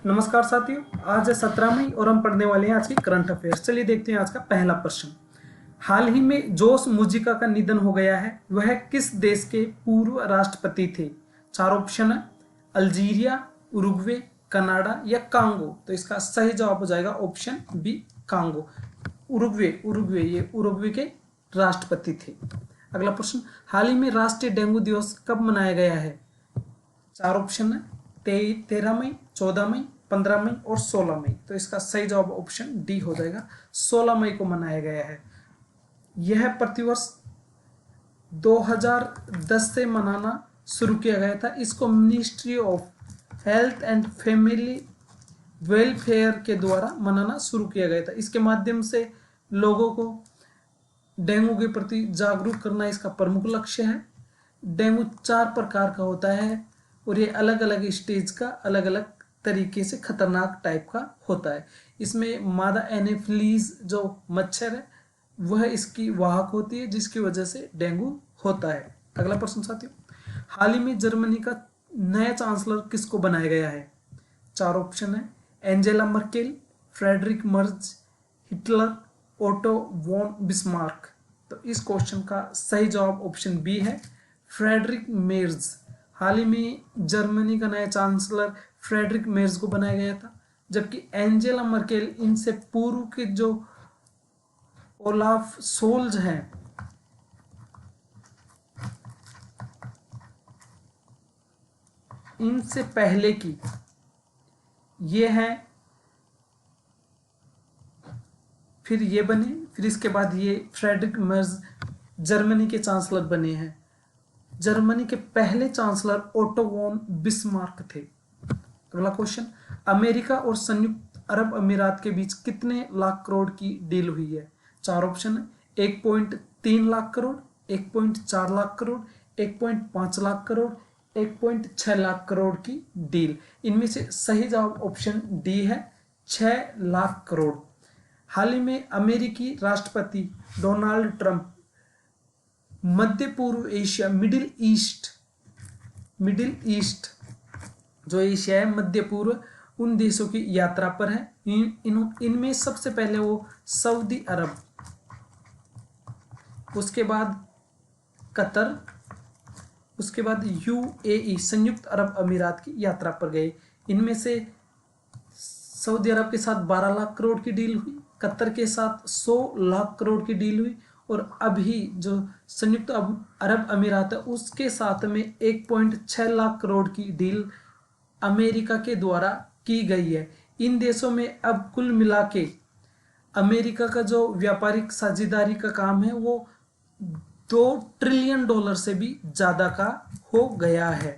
नमस्कार साथियों, आज है 17 मई और हम पढ़ने वाले हैं आज की करंट अफेयर्स। चलिए देखते हैं आज का पहला प्रश्न। हाल ही में जोस मुजिका का निधन हो गया है, वह किस देश के पूर्व राष्ट्रपति थे? चार ऑप्शन है, अल्जीरिया, उरुग्वे, कनाडा या कांगो। तो इसका सही जवाब हो जाएगा option B, Congo. Uruguay Uruguay ये उरुग्वे के राष्ट्रपति थे। अगला प्रश्न, हाल ही में राष्ट्रीय डेंगू दिवस कब मनाया गया है? चार ऑप्शन है, 13 मई, 14 मई, 15 मई और 16 मई। तो इसका सही जवाब ऑप्शन डी हो जाएगा, 16 मई को मनाया गया है। यह प्रतिवर्ष 2010 से मनाना शुरू किया गया था। इसको ministry of health and family welfare के द्वारा मनाना शुरू किया गया था। इसके माध्यम से लोगों को डेंगू के प्रति जागरूक करना इसका प्रमुख लक्ष्य है। डेंगू 4 प्रकार का होता है और ये अलग अलग स्टेज का अलग अलग तरीके से खतरनाक टाइप का होता है। इसमें मादा एनोफिलीज जो मच्छर है वह इसकी वाहक होती है, जिसकी वजह से डेंगू होता है। अगला प्रश्न साथियों, हाल ही में जर्मनी का नया चांसलर किसको बनाया गया है? चार ऑप्शन है, Angela Merkel, Friedrich Merz, Hitler, Otto von Bismarck. तो इस क्वेश्चन का सही जवाब ऑप्शन बी है, फ्रेडरिक मेर्ज। हाल ही में जर्मनी का नया चांसलर फ्रेडरिक मेर्ज को बनाया गया था, जबकि एंजेला मर्केल इनसे पूर्व के जो ओलाफ सोल्ज हैं इनसे पहले की ये हैं, फिर ये बने, फिर इसके बाद ये फ्रेडरिक मेर्ज जर्मनी के चांसलर बने हैं। जर्मनी के पहले चांसलर ओटो वॉन बिस्मार्क थे। अगला क्वेश्चन, अमेरिका और संयुक्त अरब अमीरात के बीच कितने लाख करोड़ की डील हुई है? चार ऑप्शन है, 1.3 लाख करोड़, 1.4 लाख करोड़, 1.5 लाख करोड़, 1.6 लाख करोड़ की डील। इनमें से सही जवाब ऑप्शन डी है, 6 लाख करोड़। हाल ही में अमेरिकी राष्ट्रपति डोनाल्ड ट्रंप मध्य पूर्व एशिया, मिडिल ईस्ट जो एशिया है, मध्य पूर्व, उन देशों की यात्रा पर है। इनमें सबसे पहले वो सऊदी अरब, उसके बाद कतर, उसके बाद यूएई संयुक्त अरब अमीरात की यात्रा पर गए। इनमें से सऊदी अरब के साथ 12 लाख करोड़ की डील हुई, कतर के साथ 100 लाख करोड़ की डील हुई और अभी जो संयुक्त अरब अमीरात है उसके साथ में 1.6 लाख करोड़ की डील अमेरिका के द्वारा की गई है। इन देशों में अब कुल मिला के अमेरिका का जो व्यापारिक साझेदारी का काम है वो $2 ट्रिलियन से भी ज्यादा का हो गया है।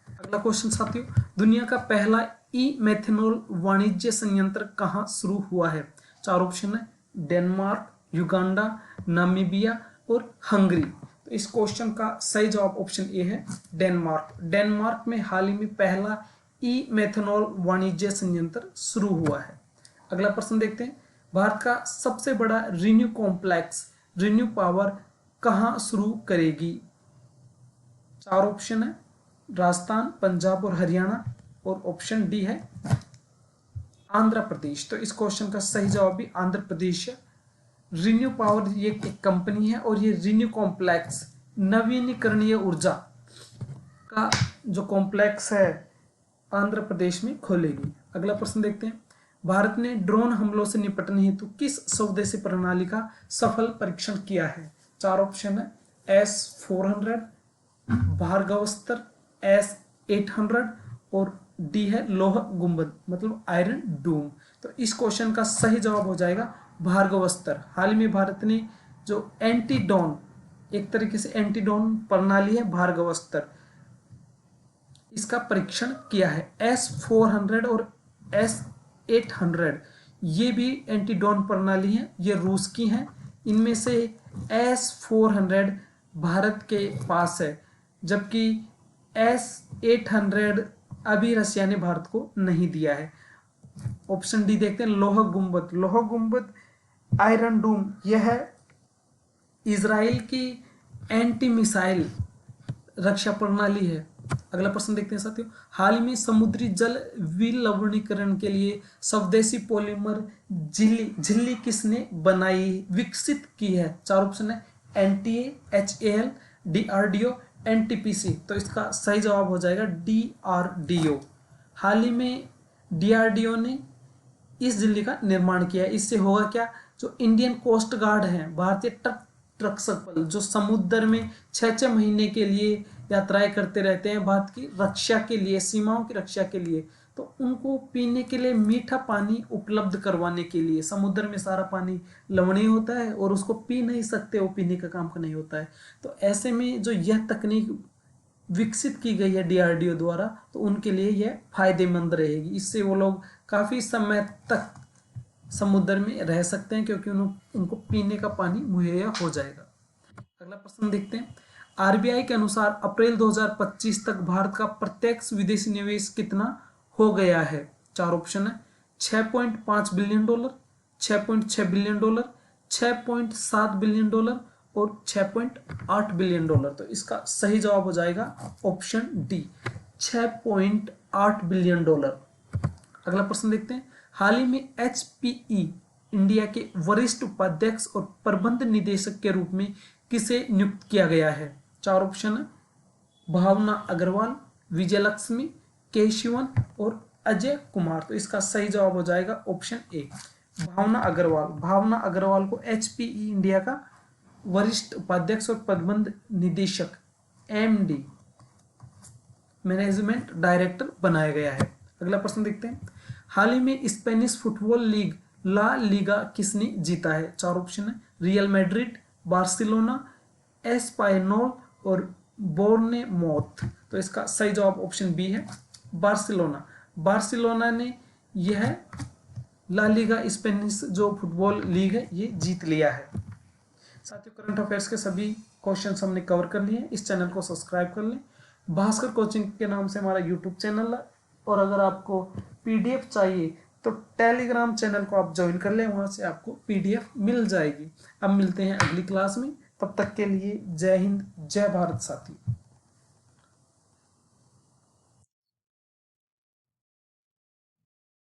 अगला क्वेश्चन साथियों, दुनिया का पहला ई मेथनॉल वाणिज्य संयंत्र कहां शुरू हुआ है? चार ऑप्शन है, डेनमार्क, युगांडा, नामीबिया और हंगरी। तो इस क्वेश्चन का सही जवाब ऑप्शन ए है, डेनमार्क। डेनमार्क में हाल ही में पहला ई मेथनॉल वाणिज्य संयंत्र शुरू हुआ है। अगला प्रश्न देखते हैं, भारत का सबसे बड़ा रिन्यू कॉम्प्लेक्स रिन्यू पावर कहां शुरू करेगी? चार ऑप्शन है, राजस्थान, पंजाब और हरियाणा और ऑप्शन डी है आंध्र प्रदेश। तो इस क्वेश्चन का सही जवाब भी आंध्र प्रदेश है। रिन्यू पावर ये एक कंपनी है और ये रिन्यू कॉम्प्लेक्स नवीनीकरणीय ऊर्जा का जो कॉम्प्लेक्स है आंध्र प्रदेश में खोलेगी। अगला प्रश्न देखते हैं, भारत ने ड्रोन हमलों से निपटने हेतु किस स्वदेशी प्रणाली का सफल परीक्षण किया है? चार ऑप्शन है, S-400, भार्गवस्त्र, S-800 और डी है लोह गुंबद मतलब आयरन डूम। तो इस क्वेश्चन का सही जवाब हो जाएगा भार्गवस्त्र। हाल ही में भारत ने जो एंटी ड्रोन, एक तरीके से एंटी ड्रोन प्रणाली है भार्गवस्त्र, इसका परीक्षण किया है। S-400 और S-800 ये भी एंटी ड्रोन प्रणाली है, ये रूस की हैं। इनमें से S-400 भारत के पास है, जबकि S-800 अभी रशिया ने भारत को नहीं दिया है। ऑप्शन डी देखते हैं, लोह गुंबद। लोह गुंबद आयरन डूम यह इजराइल की एंटी मिसाइल रक्षा प्रणाली है अगला प्रश्न देखते हैं साथियों, हाल ही में समुद्री जल विलवणीकरण के लिए स्वदेशी पॉलीमर झिल्ली किसने बनाई विकसित की है? चार ऑप्शन है, एनटीए, एचएएल, डीआरडीओ, एनटीपीसी। तो इसका सही जवाब हो जाएगा डीआरडीओ। हाल ही में डीआरडीओ ने इस झिल्ली का निर्माण किया है। इससे होगा क्या, जो इंडियन कोस्ट गार्ड है, भारतीय तट रक्षक बल, जो समुद्र में 6-6 महीने के लिए यात्राएं करते रहते हैं भारत की रक्षा के लिए, सीमाओं की रक्षा के लिए, तो उनको पीने के लिए मीठा पानी उपलब्ध करवाने के लिए, समुद्र में सारा पानी लवणीय होता है और उसको पी नहीं सकते, वो पीने का काम का नहीं होता है। तो ऐसे में जो यह तकनीक विकसित की गई है डीआरडीओ द्वारा, तो उनके लिए यह फायदेमंद रहेगी। इससे वो लोग काफी समय तक समुद्र में रह सकते हैं, क्योंकि उनको पीने का पानी मुहैया हो जाएगा। अगला प्रश्न देखते हैं, आरबीआई के अनुसार अप्रैल 2025 तक भारत का प्रत्यक्ष विदेशी निवेश कितना हो गया है? चार ऑप्शन है, 6.5 billion dollar, 6.6 billion dollar, 6.7 billion dollar और 6.8 बिलियन डॉलर। तो इसका सही जवाब हो जाएगा ऑप्शन डी, 6.8 बिलियन डॉलर। अगला प्रश्न देखते हैं, हाल ही में एचपीई इंडिया के वरिष्ठ उपाध्यक्ष और प्रबंध निदेशक के रूप में किसे नियुक्त किया गया है? चार ऑप्शन है, भावना अग्रवाल, विजयलक्ष्मी, केशिवन और अजय कुमार। तो इसका सही जवाब हो जाएगा ऑप्शन ए, भावना अग्रवाल। भावना अग्रवाल को एचपीई इंडिया का वरिष्ठ उपाध्यक्ष और प्रबंध निदेशक एमडी, मैनेजमेंट डायरेक्टर बनाया गया है। अगला प्रश्न देखते हैं, हाल ही में Spanish football league La Liga किसने जीता है? चार ऑप्शन है, रियल मैड्रिड, बार्सिलोना, एस्पाइनोल और बोर्नेमोथ। तो इसका सही जवाब ऑप्शन बी है, बार्सिलोना। बार्सिलोना ने यह ला लीगा स्पेनिश जो फुटबॉल लीग है ये जीत लिया है। साथियों, करंट अफेयर्स के सभी क्वेश्चंस हमने कवर कर लिए हैं। इस चैनल को सब्सक्राइब कर लें। भास्कर कोचिंग के नाम से हमारा यूट्यूब चैनल है, और अगर आपको पीडीएफ चाहिए तो टेलीग्राम चैनल को आप ज्वाइन कर लें, वहां से आपको पीडीएफ मिल जाएगी। अब मिलते हैं अगली क्लास में, तब तक के लिए जय हिंद, जय भारत साथियों।